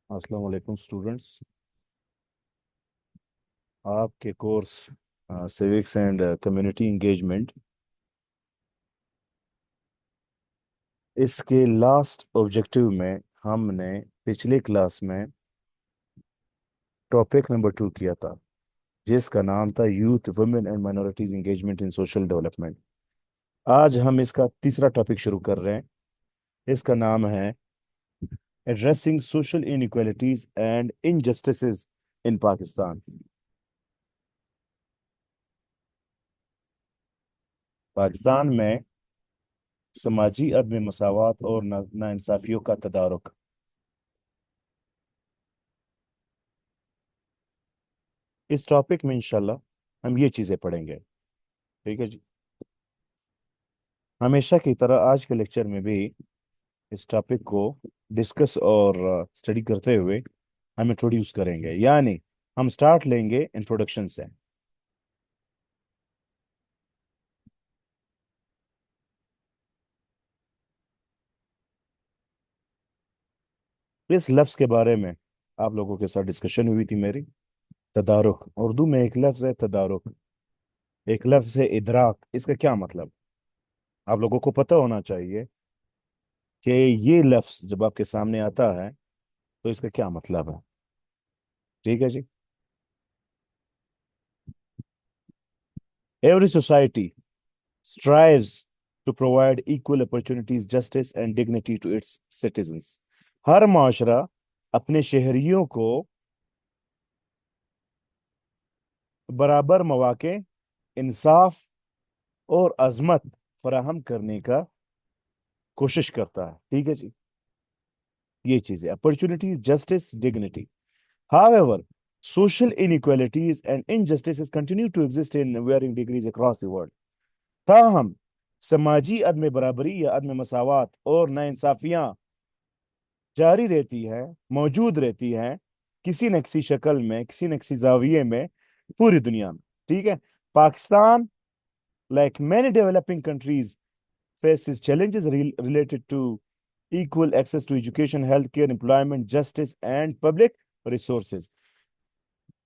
अस्सलाम वालेकुम स्टूडेंट्स। आपके course civics and community engagement, इसके लास्ट ऑब्जेक्टिव में हमने पिछले क्लास में टॉपिक नंबर 2 किया था, जिसका नाम था youth women and minorities engagement in social development. आज हम इसका तीसरा टॉपिक शुरू कर रहे हैं। इसका नाम है addressing social inequalities and injustices in Pakistan. Pakistan में समाजी अदम मसावत और नाइंसाफियों का तदारुक। इस टॉपिक में इंशाल्लाह हम ये चीज़ें पढ़ेंगे। ठीक है जी। हमेशा की तरह आज के लेक्चर में भी इस टॉपिक को डिस्कस और स्टडी करते हुए हम इंट्रोड्यूस करेंगे, यानी हम स्टार्ट लेंगे इंट्रोडक्शन से। इस लफ्ज़ के बारे में आप लोगों के साथ डिस्कशन हुई थी मेरी। तदारुक उर्दू में एक लफ्ज़ है, तदारुक। एक लफ्ज़ है इदराक। इसका क्या मतलब आप लोगों को पता होना चाहिए कि ये लफ्ज़ जब आपके सामने आता है तो इसका क्या मतलब है। ठीक है जी। Every society strives to provide equal opportunities, justice and dignity to its citizens. हर माशरा अपने शहरियों को बराबर मौके, इंसाफ और अजमत फराहम करने का कोशिश करता है। ठीक है जी। ये चीजें opportunities, justice, dignity. However, social inequalities and injustices continue to exist in varying degrees across the world. ताहम समाजी अदम बराबरी या अदम मसावत और नाइंसाफियां जारी रहती है, मौजूद रहती है, किसी न किसी शक्ल में, किसी न किसी जाविये में, पूरी दुनिया में। ठीक है। Pakistan, like many developing countries, faces challenges related to equal access to education, healthcare, employment, justice and public resources.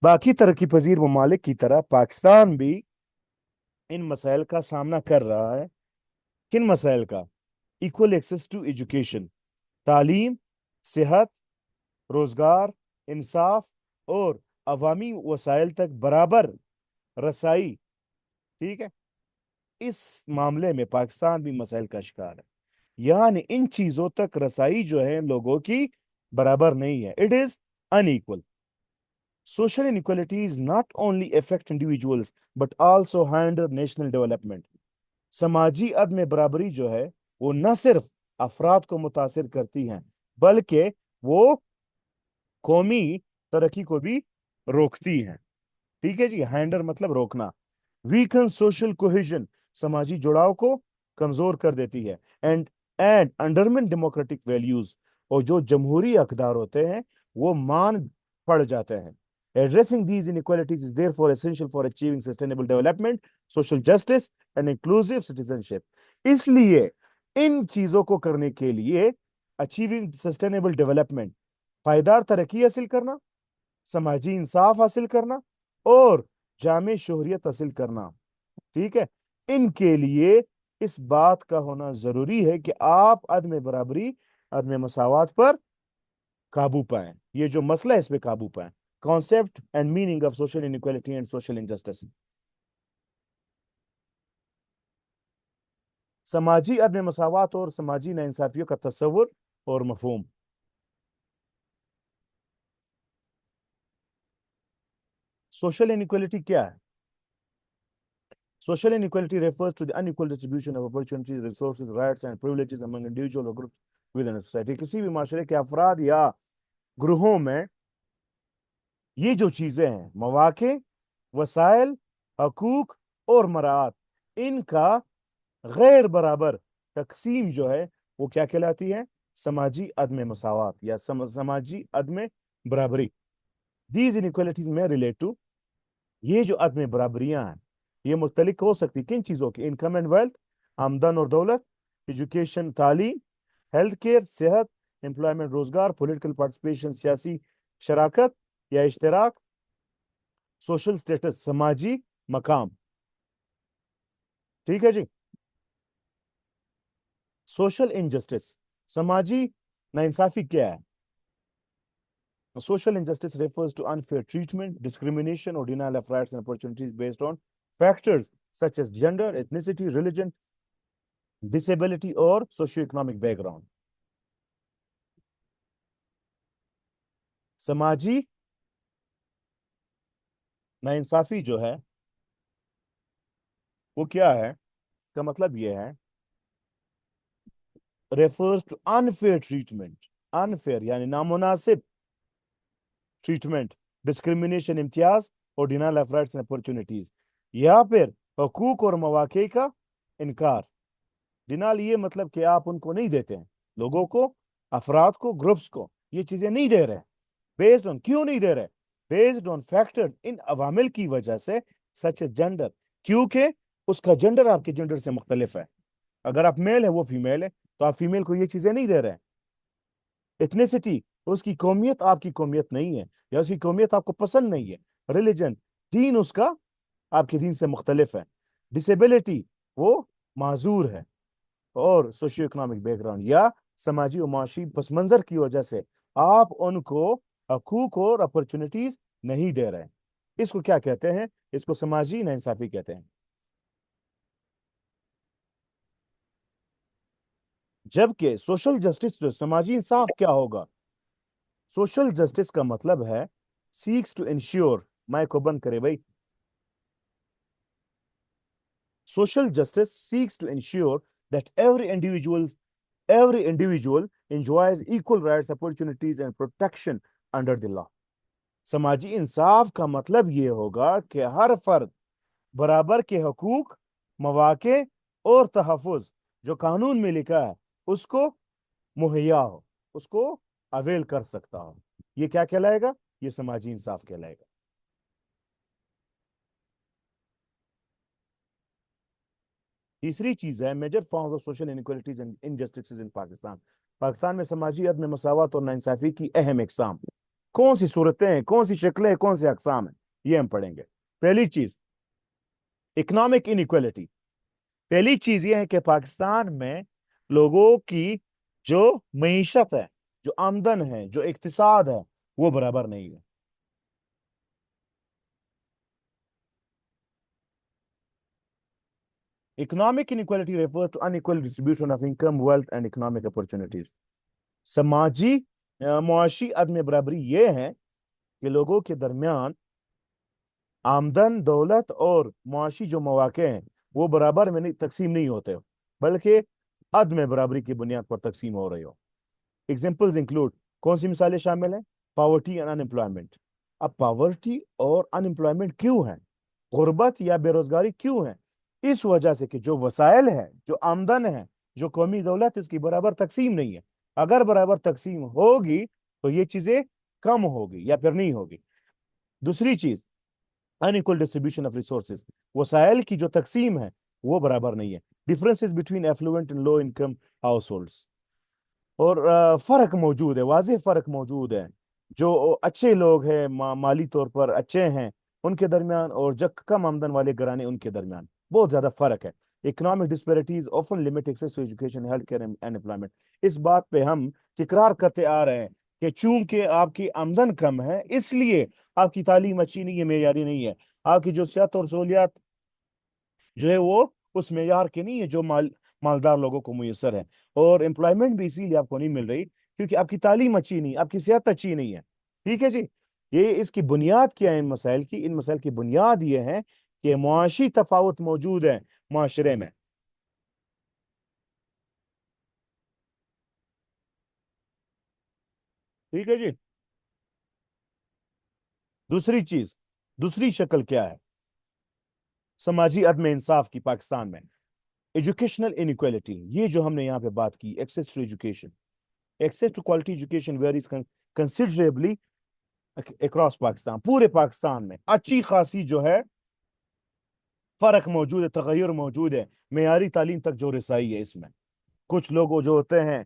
बाकी तरक्की पजीर ममालिक की तरह पाकिस्तान भी इन मसाइल का सामना कर रहा है। किन मसाइल का? इक्वल एक्सेस टू एजुकेशन, तालीम, सेहत, रोजगार, इंसाफ और अवामी वसाइल तक बराबर रसाई। ठीक है। इस मामले में पाकिस्तान भी मसाइल का शिकार है, यानी इन चीजों तक रसाई जो है लोगों की बराबर नहीं है। It is unequal. Social inequalities not only affect individuals but also hinder national development. समाजी अदम बराबरी जो है वो न सिर्फ अफराद को मुतासिर करती हैं, बल्कि वो कौमी तरक्की को भी रोकती हैं। ठीक है जी। हैंडर मतलब रोकना। वीकन सोशल कोहेजन, समाजी जुड़ाव को कमजोर कर देती है। एंड अंडरमिन डेमोक्रेटिक वैल्यूज, और जो जमहूरी अकदार होते हैं वो मान पड़ जाते हैं। Addressing these inequalities is therefore essential for achieving sustainable development, social justice and inclusive citizenship. इसलिए इन चीजों को करने के लिए अचीविंग सस्टेनेबल डेवलपमेंट, पायदार तरक्की हासिल करना, समाजी इंसाफ हासिल करना और जामे शोहरियत हासिल करना। ठीक है। इनके लिए इस बात का होना जरूरी है कि आप अदम बराबरी, अदम मसावत पर काबू पाएं। ये जो मसला है इस पे काबू पाएं। Concept and meaning of social inequality and social injustice. समाजी अदम मसावत और समाजी नाइंसाफियों का तस्वुर और मफहूम। सोशल इनइक्वालिटी क्या है? Social inequality refers to the unequal distribution of opportunities, resources, rights and privileges among individual or groups within a society. किसी भी माशरे के अफराद या ग्रुहों में ये जो चीजें हैं, मौके, वसाइल, हकूक और मरात, इनका गैर बराबर तकसीम जो है वो क्या कहलाती है? समाजी अदम मसावत या समाजी अदम बराबरी। दीज इनइक्वालिटीज में रिलेट टू, ये जो अदम बराबरियां हैं ये मुख्तलिफ हो सकती किन चीज़ों की? इनकम एंड वेल्थ, आमदन और दौलत, एजुकेशन तालीम, हेल्थ केयर सेहत, एम्प्लॉयमेंट रोजगार, पॉलिटिकल पार्टिसिपेशन सियासी शराकत या इश्तराक, सोशल स्टेटस समाजी मकाम। ठीक है जी। सोशल इनजस्टिस समाजी नाइंसाफी क्या है? Social injustice refers to unfair treatment, discrimination, or denial of rights and opportunities based on factors such as gender, ethnicity, religion, disability, or socio-economic background. समाजी नाइंसाफी जो है वो क्या है? इसका मतलब ये है refers to unfair treatment, unfair यानी नामुनासिब ट्रीटमेंट, डिस्क्रिमिनेशन इम्तियाज, और denial of rights and opportunities, या फिर हकूक और मौके का इनकार। डिनाल ये मतलब कि आप उनको नहीं देते हैं, लोगों को, अफराद को, ग्रुप्स को ये चीजें नहीं दे रहे। बेस्ड ऑन, क्यों नहीं दे रहे? बेस्ड ऑन फैक्टर्स, इन अवामिल की वजह से, सच एज जेंडर, क्योंकि उसका जेंडर आपके जेंडर से मुख्तलिफ है। अगर आप मेल है वो फीमेल है तो आप फीमेल को ये चीजें नहीं दे रहे। एथनिसिटी, उसकी कौमियत आपकी कौमियत नहीं है या उसकी कौमियत आपको पसंद नहीं है। रिलीजन, दीन उसका आपके दीन से मुख्तलिफ है। डिसेबिलिटी, वो माजूर है। और सोशियो इकोनॉमिक बैकग्राउंड या समाजी और माशी पस मंजर की वजह से आप उनको हकूक और अपॉर्चुनिटीज नहीं दे रहे। इसको क्या कहते हैं? इसको समाजी नाइंसाफी कहते हैं। जबकि सोशल जस्टिस जो समाजी इंसाफ क्या होगा? सोशल जस्टिस का मतलब है सीक्स टू इंश्योर, माइक को बंद करे भाई। Social justice seeks to ensure that every individual enjoys equal rights, opportunities and protection under the law. समाजी इंसाफ का मतलब ये होगा कि हर फर्द बराबर के हकूक, मौके और तहफ़्फ़ुज़ जो कानून में लिखा है उसको मुहैया हो, उसको अवेल कर सकता हो। ये क्या कहलाएगा? ये समाजी इंसाफ कहलाएगा। तीसरी चीज है major forms of social inequalities and injustices in Pakistan. Pakistan में समाजी अदम मसावत और नाइंसाफी की अहम इकसाम। कौन सी सूरतें हैं, कौन सी शक्लें, कौन से अकसाम हैं, ये हम पढ़ेंगे। पहली चीज इकोनॉमिक इनइक्वालिटी। पहली चीज ये है कि पाकिस्तान में लोगों की जो मईशत है, जो आमदन है, जो इक्तिसाद है, वो बराबर नहीं है। Economic inequality refer to unequal distribution of income, wealth and economic opportunities. समाजी मुआशी अदम बराबरी ये है कि लोगों के दरमियान आमदन, दौलत और मुआशी जो मौके हैं वो बराबर में नहीं तकसीम नहीं होते, बल्कि अदम बराबरी की बुनियाद पर तकसीम हो रही हो। एग्जाम्पल्स इंक्लूड, कौन सी मिसालें शामिल हैं? Poverty and unemployment. अब पॉवर्टी और अनएम्प्लॉयमेंट क्यों है? गुर्बत या बेरोजगारी क्यों है? इस वजह से कि जो वसाइल है, जो आमदन है, जो कौमी दौलत, इसकी बराबर तकसीम नहीं है। अगर बराबर तकसीम होगी तो ये चीजें कम होगी या फिर नहीं होगी। दूसरी चीज अनइक्वल डिस्ट्रीब्यूशन ऑफ रिसोर्सेज। वसाइल की जो तकसीम है वो बराबर नहीं है। Differences between affluent and low income households. और फर्क मौजूद है, वाज़ेह फर्क मौजूद है। जो अच्छे लोग हैं, माली तौर पर अच्छे हैं, उनके दरमियान, और जो कम आमदन वाले घराने उनके दरमियान बहुत ज्यादा फर्क है। Economic disparities often limit access to education, health care and employment. इस बात पे हम तकरार करते आ रहे हैं कि चूंकि आपकी आमदन कम है इसलिए आपकी तालीम अच्छी नहीं है, मेयारी नहीं है। आपकी जो सेहत और सहूलियात जो है वो उस मेयार के नहीं है जो मालदार लोगों को मुयसर है। और एम्प्लॉयमेंट भी इसीलिए आपको नहीं मिल रही क्योंकि आपकी तालीम अच्छी नहीं, आपकी सेहत अच्छी नहीं है। ठीक है जी। ये इसकी बुनियाद क्या है? इन मसाइल की, इन मसाइल की बुनियाद ये है कि मुआशी तफावत मौजूद है माशरे में। ठीक है जी। दूसरी चीज, दूसरी शक्ल क्या है समाजी अदम इंसाफ की पाकिस्तान में? Educational inequality. ये जो हमने यहाँ पे बात की, access to education, access to quality education varies considerably across Pakistan. पूरे पाकिस्तान में अच्छी खासी जो है फर्क मौजूद है, तगैर मौजूद है। मेयारी तालीम तक जो रसाई है इसमें। कुछ लोग जो होते हैं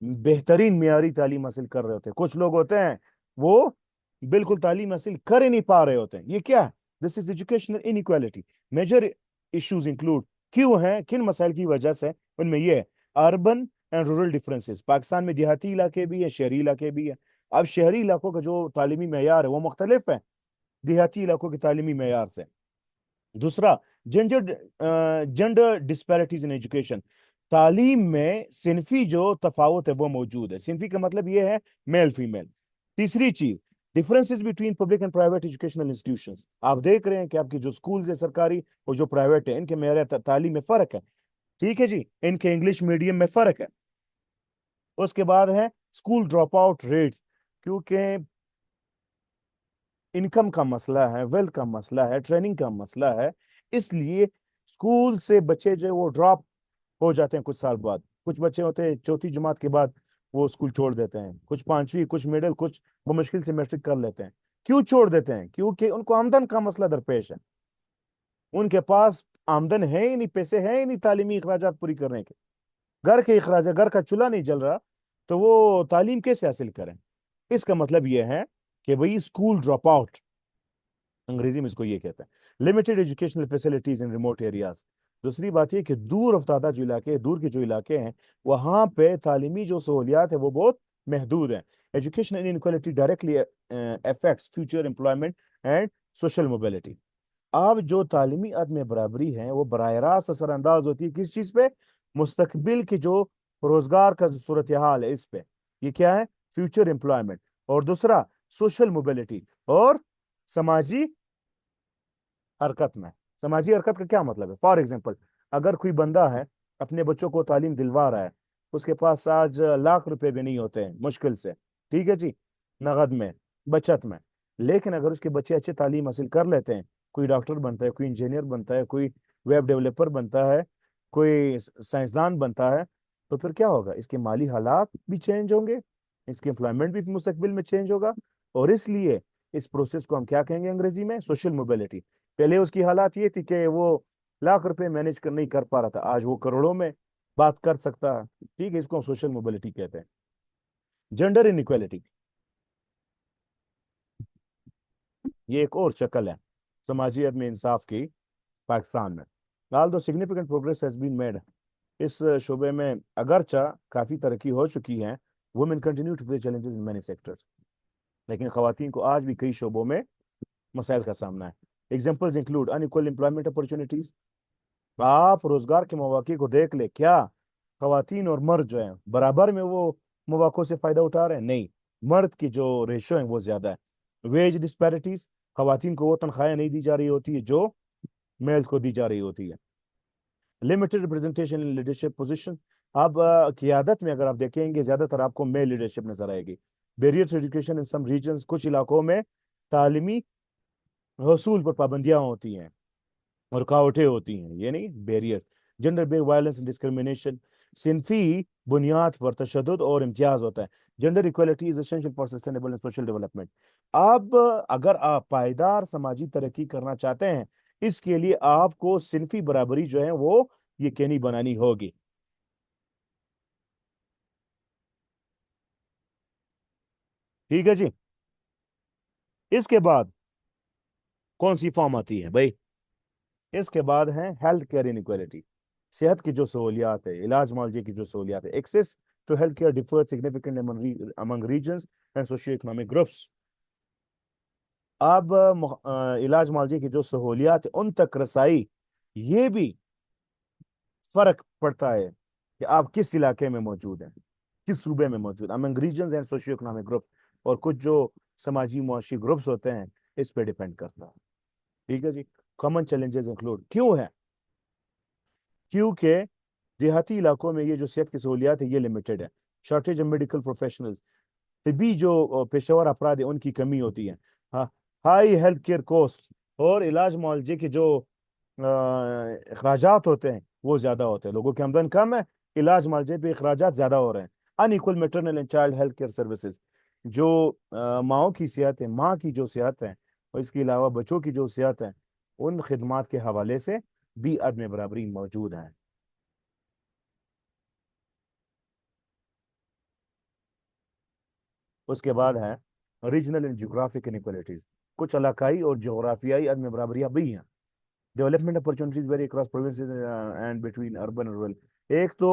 बेहतरीन मियारी तालीम हासिल कर रहे होते हैं। कुछ लोग होते हैं वो बिल्कुल तालीम हासिल कर ही नहीं पा रहे होते हैं। ये क्या है? This is educational inequality. Major issues include, क्यों हैं, किन मसाइल की वजह से? उनमें ये है urban and rural differences. Pakistan में देहाती इलाके भी है, शहरी इलाके भी है। अब शहरी इलाकों का जो तालीमी मैयार है वो मुख्तलिफ है देहाती इलाकों के तालीमी मैयार से। दूसरा, gender gender disparities in education. तालीम में सिनफी जो तफावत है वो मौजूद है। सिनफी का मतलब ये है मेल फीमेल। तीसरी चीज, differences between public and private educational institutions. आप देख रहे हैं कि आपकी जो स्कूल्स है सरकारी और जो प्राइवेट है, इनके मेरे तालीम में फर्क है। ठीक है जी, इनके इंग्लिश मीडियम में फर्क है। उसके बाद है स्कूल ड्रॉप आउट रेट्स। क्योंकि इनकम का मसला है, वेल्थ का मसला है, ट्रेनिंग का मसला है, इसलिए स्कूल से बच्चे जो है वो ड्रॉप हो जाते हैं कुछ साल बाद। कुछ बच्चे होते हैं चौथी जमात के बाद वो स्कूल छोड़ देते हैं, कुछ पांचवी, कुछ मिडिल, कुछ वो मुश्किल से मैट्रिक कर लेते हैं। क्यों छोड़ देते हैं? क्योंकि उनको आमदन का मसला दरपेश है। उनके पास आमदन है ही नहीं, पैसे हैं ही नहीं तालीमी अखराजात पूरी करने के। घर के अखराज, घर का चूल्हा नहीं जल रहा तो वो तालीम कैसे हासिल करें? इसका मतलब यह है कि भाई स्कूल ड्रॉप आउट, अंग्रेजी में इसको ये कहते हैं limited educational facilities in remote areas. दूसरी बात ये कि दूर अफ्तादा जो इलाके, दूर के जो इलाके हैं, वहां पे तालीमी जो सहूलियात है वो बहुत महदूद है। Educational inequality directly affects future employment and social mobility. अब जो तालीमी अदम बराबरी है वो बराह रास्त असरअंदाज होती है किस चीज पे? मुस्तकबिल की जो रोजगार का जो सूरत हाल है इस पे। ये क्या है? Future employment. और दूसरा सोशल मोबिलिटी और समाजी हरकत में। समाजी हरकत का क्या मतलब है? फॉर एग्जाम्पल, अगर कोई बंदा है अपने बच्चों को तालीम दिलवा रहा है, उसके पास आज लाख रुपए भी नहीं होते हैं मुश्किल से, ठीक है जी, नगद में, बचत में। लेकिन अगर उसके बच्चे अच्छे तालीम हासिल कर लेते हैं, कोई डॉक्टर बनता है, कोई इंजीनियर बनता है, कोई वेब डेवलपर बनता है, कोई साइंसदान बनता है, तो फिर क्या होगा? इसके माली हालात भी चेंज होंगे, इसके एम्प्लॉयमेंट भी मुस्तकबिल में चेंज होगा। और इसलिए इस प्रोसेस को हम क्या कहेंगे अंग्रेजी में? Social mobility. पहले उसकी हालात ये थी कि वो लाख रुपए मैनेज कर नहीं कर पा रहा था, आज वो करोड़ों में बात कर सकता है। ठीक है, इसको हम सोशल मोबिलिटी कहते हैं। जेंडर इनइक्वालिटी, ये एक और शक्ल है समाजी अदम इंसाफ की पाकिस्तान में। Although significant progress has been made इस शोबे में, अगरचा काफ़ी तरक्की हो चुकी है। Women continue to face challenges in many sectors. लेकिन खवातीन को आज भी कई शोबों में मसाइल का सामना है। Examples include unequal employment opportunities. आप रोजगार के मौके को देख ले, क्या खवातीन और मर्द जो है बराबर में वो मौकों से फायदा उठा रहे हैं? नहीं, मर्द की जो रेशो है वो ज्यादा है। वेज डिस्पैरिटीज, खवातीन को वो तनख्वाहें नहीं दी जा रही होती है जो मेल्स को दी जा रही होती है। Limited representation in leadership position. अब क़ियादत में अगर आप देखेंगे ज्यादातर आपको मेल लीडरशिप नजर आएगी। Barrier to education in some regions, कुछ इलाकों में तालीमी हसूल पर पाबंदियां होती हैं, रुकावटें होती हैं, ये नहीं barrier. Gender based violence and discrimination, सिंफी बुनियाद पर तशद्दुद और इम्तियाज होता है। Gender equality is essential for sustainable and social development. अब अगर आप पायदार समाजी तरक्की करना चाहते हैं, इसके लिए आपको सिंफी बराबरी जो है वो यकीनी बनानी होगी। ठीक है जी। इसके बाद कौन सी फॉर्म आती है भाई? इसके बाद है हेल्थ केयर इनक्वालिटी। सेहत की जो सहूलियात है, इलाज मुआवजे की जो सहूलियात है, access to health care differ significant among regions and socio economic groups. अब इलाज मुआवजे की जो सहूलियात है उन तक रसाई, ये भी फर्क पड़ता है कि आप किस इलाके में मौजूद हैं, किस सूबे में मौजूद, among regions and socio economic group. और कुछ जो समाजी मुआशी ग्रुप्स होते हैं इस पे डिपेंड करता है। ठीक है जी। कॉमन चैलेंजेस इंक्लूड, क्यों है? क्योंकि देहाती इलाकों में ये जो सेहत की सहूलियात है ये लिमिटेड है। शॉर्टेज ऑफ मेडिकल प्रोफेशनल्स, तबी जो पेशेवर अफराद है उनकी कमी होती है। हाँ, हाई हेल्थ केयर कॉस्ट, और इलाज मुआवजे के जो अखराजात होते हैं वो ज्यादा होते हैं। लोगों की आमदन कम है, इलाज मुआवजे पे अखराजात ज्यादा हो रहे हैं। Unequal maternal and child health care services, जो माओ की सेहत है, माँ की जो सेहत है, और इसके अलावा बच्चों की जो सेहत है, उन खिदमात के हवाले से भी अदम बराबरी मौजूद है। उसके बाद है रीजनल एंड जियोग्राफिक इनइक्वालिटीज, कुछ इलाकाई और जोग्राफियाई अदम बराबरियां भी हैं। Development opportunities vary across provinces and between urban और रूरल। एक तो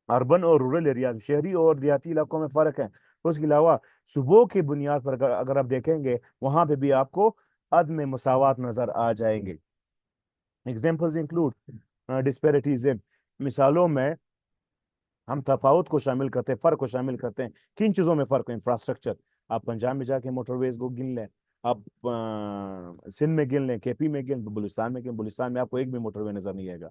अर्बन और रूरल एरियाज, शहरी और देहाती इलाकों में फर्क है। उसके अलावा सुबह की बुनियाद पर अगर आप देखेंगे वहां पे भी आपको अदम मसावत नजर आ जाएंगे। एग्जाम्पल्स इंक्लूड डिस्पेरिटीज इन, मिसालों में हम तफावत को शामिल करते हैं, फर्क को शामिल करते हैं। किन चीजों में फर्क है? इंफ्रास्ट्रक्चर, आप पंजाब में जाके मोटरवेज को गिन लें, आप सिंध में गिन लें, केपी में गिन, बलूचिस्तान में गिन, बलूचिस्तान में आपको एक भी मोटरवे नजर नहीं आएगा।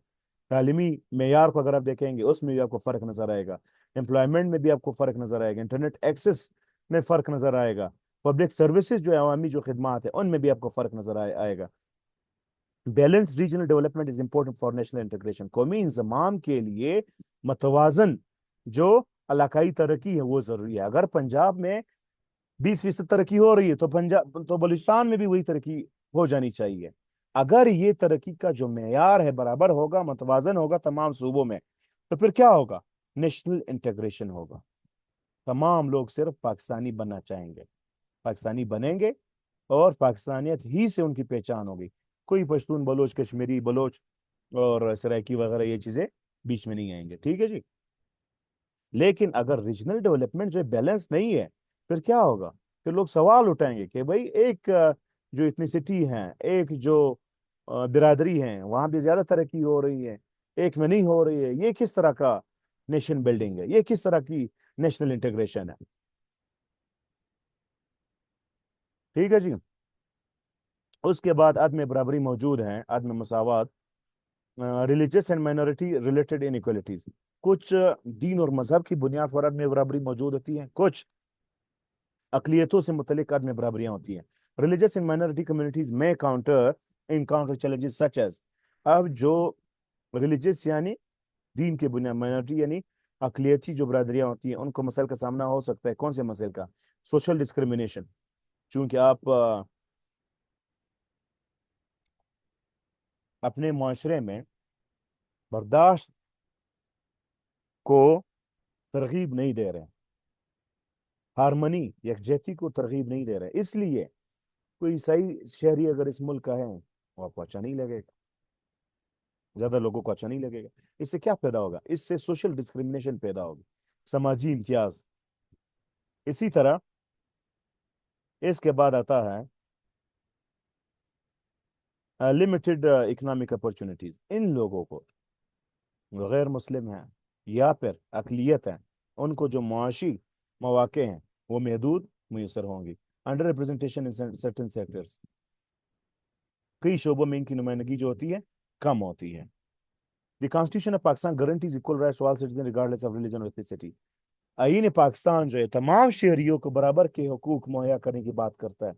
तालीमी मेयार को अगर आप देखेंगे उसमें भी आपको फर्क नजर आएगा। एम्प्लॉयमेंट में भी आपको फर्क नजर आएगा। इंटरनेट एक्सेस में फर्क नजर आएगा। पब्लिक सर्विसेज जो है, अवामी जो खिदमात है, उनमें भी आपको फर्क नजर आएगा। Balance regional development is important for national integration, कौमी इंजमाम के लिए मतवाजन जो इलाकाई तरक्की है वो जरूरी है। अगर पंजाब में 20% तरक्की हो रही है तो पंजाब तो बलूचिस्तान में भी वही तरक्की हो जानी चाहिए। अगर ये तरक्की का जो मेयार है बराबर होगा, मतवाजन होगा तमाम सूबों में, तो फिर क्या होगा? नेशनल इंटीग्रेशन होगा। तमाम लोग सिर्फ पाकिस्तानी बनना चाहेंगे, पाकिस्तानी बनेंगे और पाकिस्तानियत ही से उनकी पहचान होगी। कोई पश्तून, बलोच, कश्मीरी, बलोच और सराइकी वगैरह ये चीजें बीच में नहीं आएंगे। ठीक है जी। लेकिन अगर रीजनल डेवलपमेंट जो बैलेंस नहीं है, फिर क्या होगा? फिर लोग सवाल उठाएंगे कि भाई एक जो इथनिसिटी है, एक जो बिरादरी है, वहां भी ज्यादा तरक्की हो रही है, एक में नहीं हो रही है। ये किस तरह का नेशन बिल्डिंग है? ये किस तरह की नेशनल इंटीग्रेशन है? ठीक है जी। उसके बाद अदम बराबरी मौजूद है, अदम मसावत, religious and minority related inequalities, कुछ दीन और मजहब की बुनियाद पर अदम बराबरी मौजूद होती है, कुछ अकलियतों से मुतल्लिक अदम बराबरियां होती हैं। रिलीजियस एंड माइनॉरिटी कम्युनिटीज में इनकाउंटर चैलेंजेस सच एज, अब जो रिलीजियस यानी दीन के बुनियाद, माइनॉरिटी यानी अकलियती जो बरादरियां होती हैं, उनको मसाइल का सामना हो सकता है। कौन से मसाइल का? सोशल डिस्क्रिमिनेशन, चूंकि आप अपने माशरे में बर्दाश्त को तरगीब नहीं दे रहे, हारमनी यकजहती को तरगीब नहीं दे रहे, इसलिए कोई ईसाई शहरी अगर इस मुल्क का है वो आपको अच्छा नहीं लगेगा, ज्यादा लोगों को अच्छा नहीं लगेगा। इससे क्या पैदा होगा? इससे सोशल डिस्क्रिमिनेशन पैदा होगी, समाजी इम्तियाज। इसी तरह इसके बाद आता है लिमिटेड इकोनॉमिक अपॉर्चुनिटीज। इन लोगों को, गैर मुस्लिम हैं या फिर अकलियत हैं, उनको जो मुआशी मौके हैं वो महदूद मुयसर होंगी। Under representation in certain sectors, कई शोबों में इनकी नुमाइंदगी जो होती है कम होती है। The constitution of Pakistan guarantees equal rights to all citizen regardless of religion और एथनिसिटी। आईन पाकिस्तान जो है तमाम शहरियों को बराबर के हकूक मुहैया करने की बात करता है,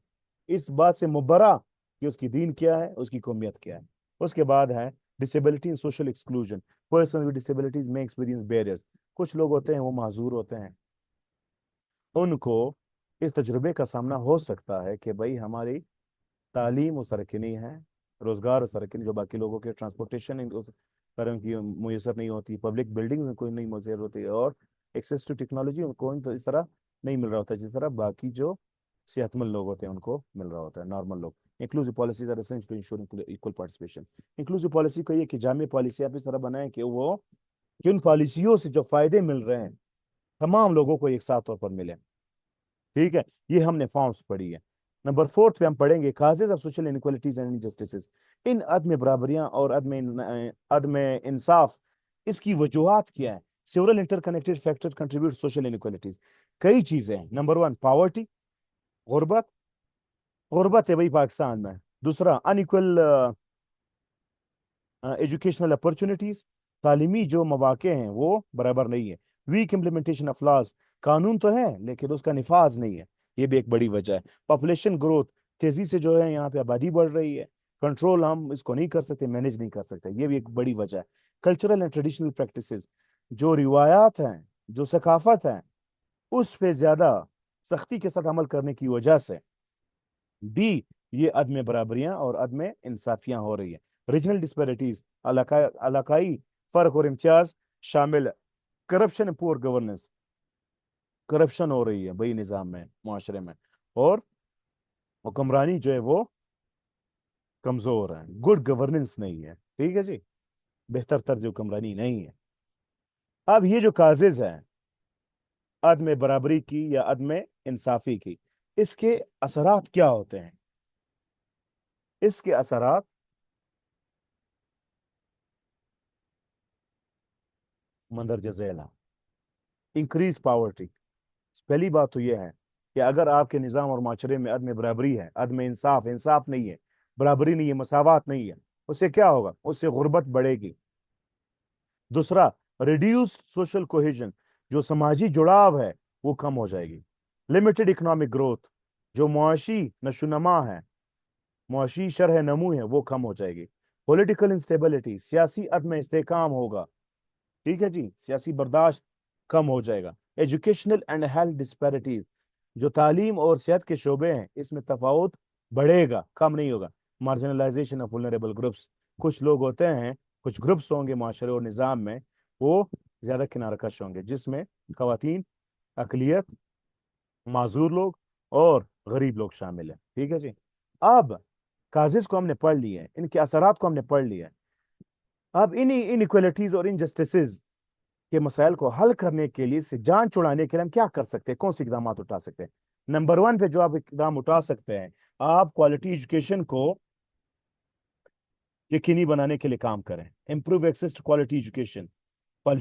इस बात से मुबरा कि उसकी दीन क्या है, उसकी कौमियत क्या है। उसके बाद है disability and social exclusion, person with disabilities में एक्सपीरियंस बैरियर्स। कुछ लोग होते हैं वो माजूर होते हैं, उनको इस तजुर्बे का सामना हो सकता है कि भाई हमारी तालीम उस तरह की नहीं है, रोजगार उस तरह की नहीं, जो बाकी लोगों के ट्रांसपोर्टेशन उस तरह की मुयसर नहीं होती, पब्लिक बिल्डिंग में कोई नहीं मुयसर होती, और एक्सेस टू टेक्नोलॉजी उनको तो इस तरह नहीं मिल रहा होता जिस तरह बाकी जो सेहतमंद लोग होते हैं उनको मिल रहा होता है, नॉर्मल लोग। Inclusive policies are essential to ensure equal participation. Inclusive policy को ये कि जामी पॉलिसी आप इस तरह बनाएं कि वो कि उन पॉलिसियों से जो फायदे मिल रहे हैं तमाम लोगों को एक साथ तौर पर मिले। ठीक है, ये हमने फॉर्म्स पढ़ी है। नंबर 4 पे हम पढ़ेंगे causes of social inequalities and injustices, इन अदम बराबरियां और अदम इंसाफ, इसकी वजूहात क्या है? Several interconnected factor contribute social inequalities, कई चीजें हैं। नंबर 1 पावर्टी, गुर्बत, गुर्बत है भाई पाकिस्तान में। दूसरा अनइक्वल एजुकेशनल अपॉर्चुनिटीज, तालीमी जो मौके हैं वो बराबर नहीं है। वीक इम्प्लीमेंटेशन ऑफ लॉज, कानून तो है लेकिन उसका निफाज नहीं है, ये भी एक बड़ी वजह है। पॉपुलेशन ग्रोथ, तेजी से जो है यहाँ पे आबादी बढ़ रही है, कंट्रोल हम इसको नहीं कर सकते, मैनेज नहीं कर सकते, ये भी एक बड़ी वजह है। कल्चरल एंड ट्रेडिशनल प्रैक्टिसेस, जो रिवायात हैं, जो सकाफत है, उस पे ज्यादा सख्ती के साथ अमल करने की वजह से भी ये अदम बराबरियां और अदम इंसाफियां हो रही है। रीजनल डिस्पैरिटीज, इलाकाई फर्क और इम्तियाज शामिल, corruption and poor governance, corruption हो रही है भाई निज़ाम में, मुआशरे में, और हुक्मरानी जो है वो कमज़ोर है, गुड गवर्नेंस नहीं है, ठीक है जी, बेहतर तर्ज हुक्मरानी नहीं है। अब ये जो काजेज है अदम बराबरी की या अदम इंसाफी की, इसके असरात क्या होते हैं? इसके असरात मंदरजा झेला, इंक्रीज पावर्टी। पहली बात तो यह है कि अगर आपके निज़ाम और माशरे में अदम बराबरी है, अदम इंसाफ, इंसाफ नहीं है, बराबरी नहीं है, मसावत नहीं है, उससे क्या होगा? उससे गुर्बत बढ़ेगी। दूसरा, रिड्यूस सोशल कोहेजन, जो समाजी जुड़ाव है वो कम हो जाएगी। लिमिटेड इकोनॉमिक ग्रोथ, जो मुआशी नशोनमा है, मुआशी शरह नमू है, वो कम हो जाएगी। पॉलिटिकल इंस्टेबिलिटी, सियासी अदम इस्तेकाम होगा, ठीक है जी, सियासी बर्दाश्त कम हो जाएगा। एजुकेशनल एंड हेल्थ डिस्पैरिटीज, जो तालीम और सेहत के शोबे हैं इसमें तफावत बढ़ेगा, कम नहीं होगा। मार्जिनलाइजेशन ऑफ वल्नरेबल ग्रुप्स, कुछ लोग होते हैं, कुछ ग्रुप्स होंगे माशरे और निज़ाम में, वो ज्यादा किनारा कश होंगे, जिसमें खवातीन, अकलियत, माजूर लोग और गरीब लोग शामिल हैं, ठीक है जी। अब काजिज को हमने पढ़ लिया है, इनके असरात को हमने पढ़ लिया है। अब इन्हीं इनइक्वालिटीज और इनजस्टिसेस के मसाइल को हल करने के लिए, से जान छुड़ाने के लिए हम क्या कर सकते हैं, कौन से इकदाम उठा सकते हैं? नंबर वन पे जो आप इकदाम उठा सकते हैं, आप क्वालिटी एजुकेशन को यकीनी बनाने के लिए काम करें। Improve access to quality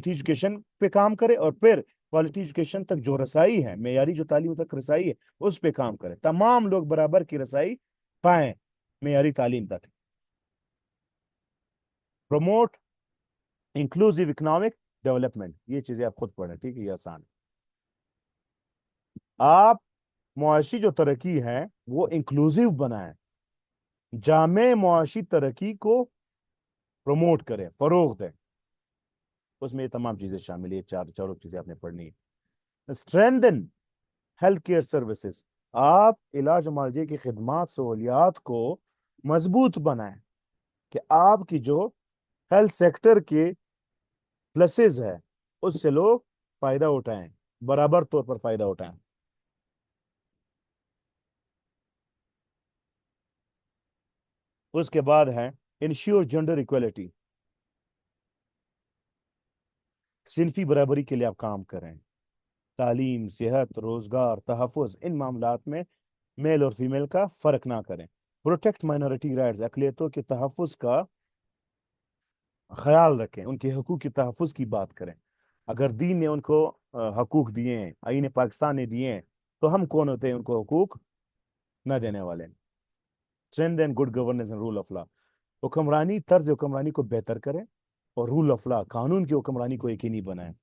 education पे काम करें, और फिर क्वालिटी एजुकेशन तक जो रसाई है, मेयारी जो तालीम तक रसाई है, उस पे काम करें। तमाम लोग बराबर की रसाई पाएं मेयारी तालीम तक। प्रमोट इंक्लूसिव इकोनॉमिक डेवलपमेंट, ये चीजें आप खुद पढ़ें, ठीक है, ये आसान है। आप मुआशी जो तरक्की है वो इंक्लूसिव बनाएं, जामे मुआशी तरक्की को प्रमोट करें, फरोग दें, उसमें ये तमाम चीजें शामिल है, चार चारों चीजें आपने पढ़नी है। स्ट्रेंथन हेल्थ केयर सर्विसेज, आप इलाज मुआवजे की खिदमात सहूलियात को मजबूत बनाएं, कि आपकी जो हेल्थ सेक्टर के प्लसेस है उससे लोग फायदा उठाएं, बराबर तौर पर फायदा उठाएं। उसके बाद है इंश्योर जेंडर इक्वलिटी, सिनफी बराबरी के लिए आप काम करें। तालीम, सेहत, रोजगार, तहफ़्फ़ुज़, इन मामलात में मेल और फीमेल का फर्क ना करें। प्रोटेक्ट माइनॉरिटी राइट्स, अक़लियतों के तहफ़्फ़ुज़ का ख्याल रखें, उनके हकूक़ के तहफ़्फ़ुज़ की बात करें। अगर दीन ने उनको हकूक़ दिए हैं, आईन पाकिस्तान ने दिए हैं, तो हम कौन होते हैं उनको हकूक़ न देने वाले? Strength and good governance and rule of law, हुक्मरानी, तर्ज हुक्मरानी को बेहतर करें, और रूल ऑफ लॉ, कानून की हुक्मरानी को यकीनी बनाएं।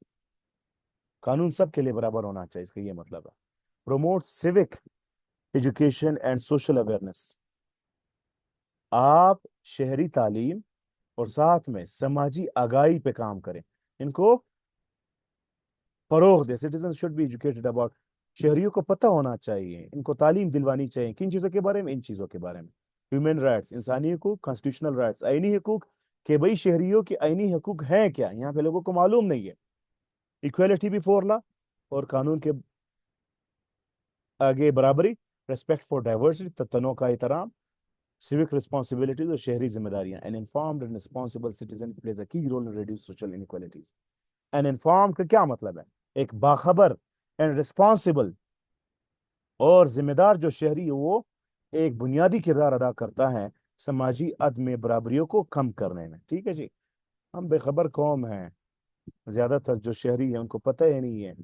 कानून सबके लिए बराबर होना चाहिए, इसका ये मतलब है। Promote civic education and social awareness, आप शहरी तालीम और साथ में समाजी आगाही पे काम करें, इनको फरोग दे। Citizen should be educated about, शहरियों को पता होना चाहिए, इनको तालीम दिलवानी चाहिए, किन चीज़ों के बारे में? इन चीज़ों के बारे में। ह्यूमन राइट्स, इंसानी हकूक, कॉन्स्टिट्यूशनल राइट्स, आईनी हकूक, के भाई शहरियों के आईनी हकूक हैं क्या, यहाँ पे लोगों को मालूम नहीं है। इक्वेलिटी बिफोर लॉ, और कानून के आगे बराबरी, रेस्पेक्ट फॉर डाइवर्सिटी, तनों का एहतराम, civic responsibilities और शहरी जिम्मेदारियां। An informed and responsible citizen plays a key role in reduce social inequalities. An informed का क्या मतलब है? एक बाखबर एंड रिस्पॉन्सिबल और जिम्मेदार जो शहरी है, वो एक बुनियादी किरदार अदा करता है समाजी अदम बराबरियों को कम करने में, ठीक है जी। हम बेखबर कौम हैं, ज्यादातर जो शहरी है उनको पता ही नहीं है,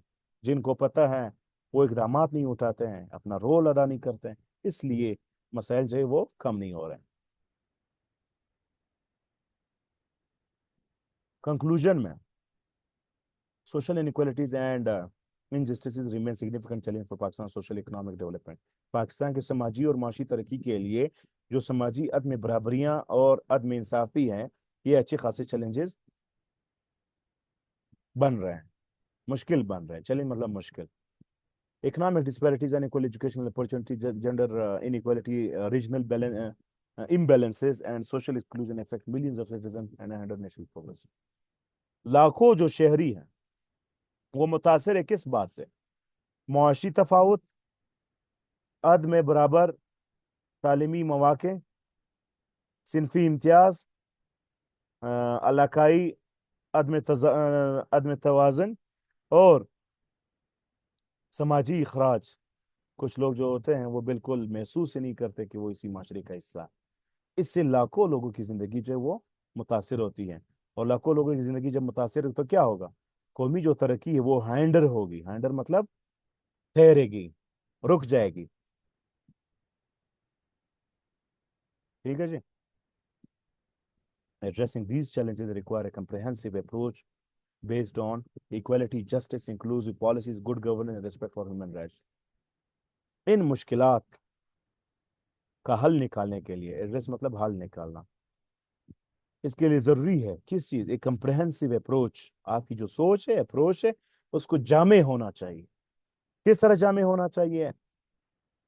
जिनको पता है वो इकदाम नहीं उठाते हैं, अपना रोल अदा नहीं करते हैं, इसलिए मसाइल जो है वो कम नहीं हो रहे हैं। कंक्लूजन में, social inequalities and injustices remain significant challenge for Pakistan social economic development. Pakistan के समाजी और माशी तरक्की के लिए जो समाजी अदम बराबरियां और अदम इंसाफी हैं, ये अच्छे खासे चैलेंजेस बन रहे हैं, मुश्किल बन रहे हैं, चैलेंज मतलब मुश्किल। Economic disparities, unequal educational opportunity, gender inequality, regional imbalances and social exclusion affect millions of citizens and hinder national progress. लाखों जो शहरी हैं वो मुतासर है किस बात से? معاشی تفاوت، عدم برابر تعلیمی مواقع، صنفی امتیاز، علاقائی عدم توازن، اور سماجی اخراج. کچھ لوگ جو ہوتے ہیں وہ بالکل محسوس ہی نہیں کرتے کہ وہ اسی معاشرے کا حصہ ہے. اس سے لاکھوں لوگوں کی زندگی جو ہے وہ متاثر ہوتی ہے. اور لاکھوں لوگوں کی زندگی جب متاثر ہو تو کیا ہوگا؟ قومی جو ترقی ہے وہ ہینڈر ہوگی. ہینڈر مطلب ٹھہرے گی، رک جائے گی. ٹھیک ہے جی. Addressing these challenges require a comprehensive approach based on equality, justice, inclusive policies, good governance, and respect for human rights. ان مشکلات کا حل نکالنے کے لیے، ایڈریس مطلب حل نکالنا، اس کے لیے ضروری ہے کس چیز؟ ایک کمپریہنسو اپروچ. آپ کی جو سوچ ہے، اپروچ ہے، اس کو جامع ہونا چاہیے. کس طرح جامع ہونا چاہیے؟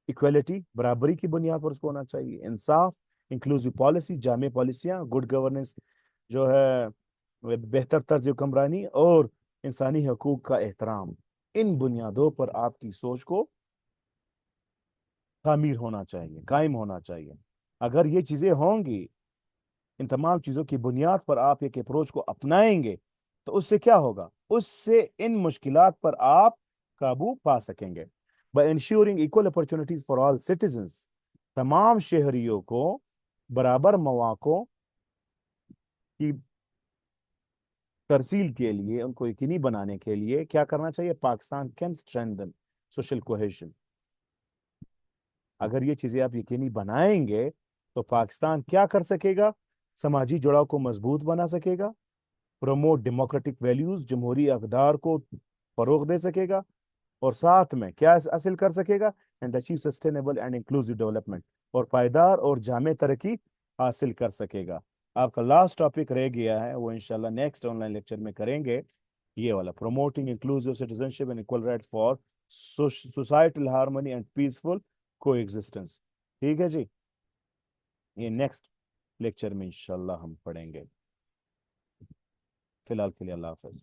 ایکویلٹی، برابری کی بنیاد پر اس کو ہونا چاہیے. انصاف، انکلوزیو پالیسی، جامع پالیسیاں، گڈ گورننس جو ہے بہتر طرز حکمرانی، اور انسانی حقوق کا احترام. ان بنیادوں پر آپ کی سوچ کو تعمیر ہونا چاہیے، قائم ہونا چاہیے. اگر یہ چیزیں ہوں گی، ان تمام چیزوں کی بنیاد پر آپ ایک اپروچ کو اپنائیں گے، تو اس سے کیا ہوگا؟ اس سے ان مشکلات پر آپ قابو پا سکیں گے. By ensuring equal opportunities for all citizens, تمام شہریوں کو برابر مواقع کی ترسیل کے لیے، ان کو یقینی بنانے کے لیے کیا کرنا چاہیے؟ Pakistan can strengthen social cohesion. اگر یہ چیزیں آپ یقینی بنائیں گے تو پاکستان کیا کر سکے گا؟ سماجی جڑاؤ کو مضبوط بنا سکے گا، پروموٹ ڈیموکریٹک ویلیوز، جمہوری اقدار کو فروغ دے سکے گا، اور ساتھ میں کیا حاصل کر سکے گا؟ And achieve sustainable and inclusive development, اور پائیدار اور جامع ترقی حاصل کر سکے گا. آپ کا لاسٹ ٹاپک رہ گیا ہے، وہ انشاءاللہ نیکسٹ آن لائن لیکچر میں کریں گے. یہ والا promoting inclusive citizenship and equal right for societal harmony and peaceful کو ایگزسٹنس. ٹھیک ہے جی. یہ نیکسٹ لیکچر میں انشاءاللہ ہم پڑھیں گے. فی الحال کے لیے اللہ حافظ.